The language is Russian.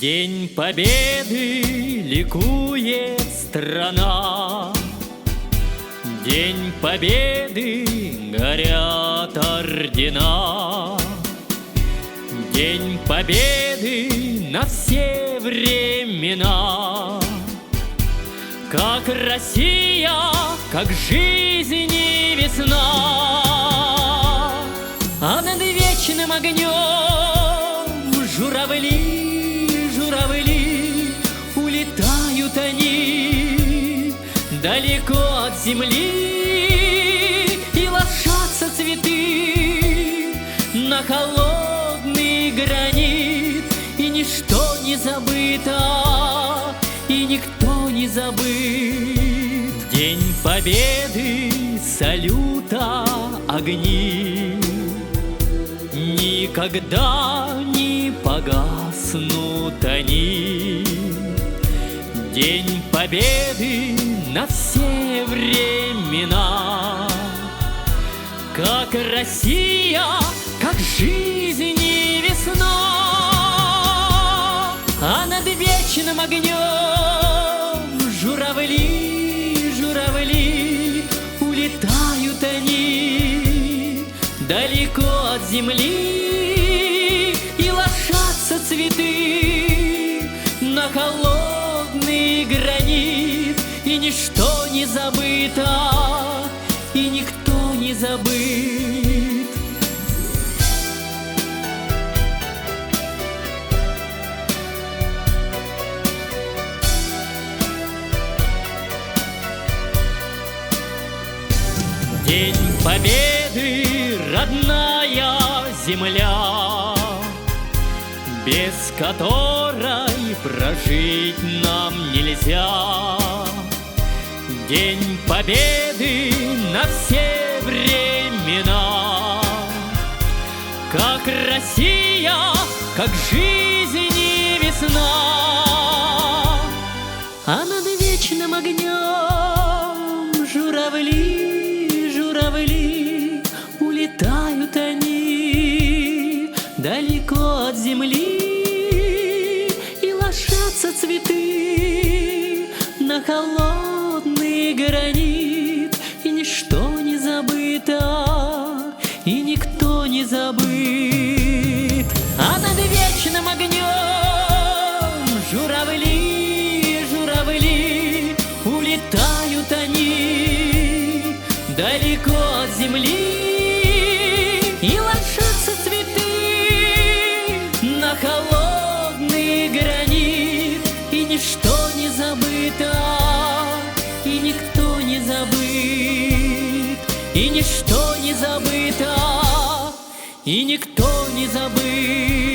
День Победы ликует страна, День Победы горят ордена, День Победы на все времена. Как Россия, как жизни весна, а над вечным огнем журавли, журавли, улетают они далеко от земли, и ложатся цветы на холодный гранит, и ничто не забыто, и никто не забыт. День Победы, салюта, огни никогда не погаснут они. День Победы на все времена. Как Россия, как жизни весна, а над вечным огнем журавли, журавли, улетают они далеко от земли, и ложатся цветы на холодный гранит, и ничто не забыто, и никто не забыт. День Победы, родная земля, без которой прожить нам нельзя. День Победы на все времена. Как Россия, как жизни весна, а над вечным огнем журавли, журавли, улетают они далеко от земли, и ложатся цветы на холодный гранит, и ничто не забыто, и никто не забыт. А над вечным огнем журавли, журавли, улетают они далеко от земли, и ложатся цветы на холодный гранит, и ничто не забыто, и никто не забыт, и ничто не забыто, и никто не забыт.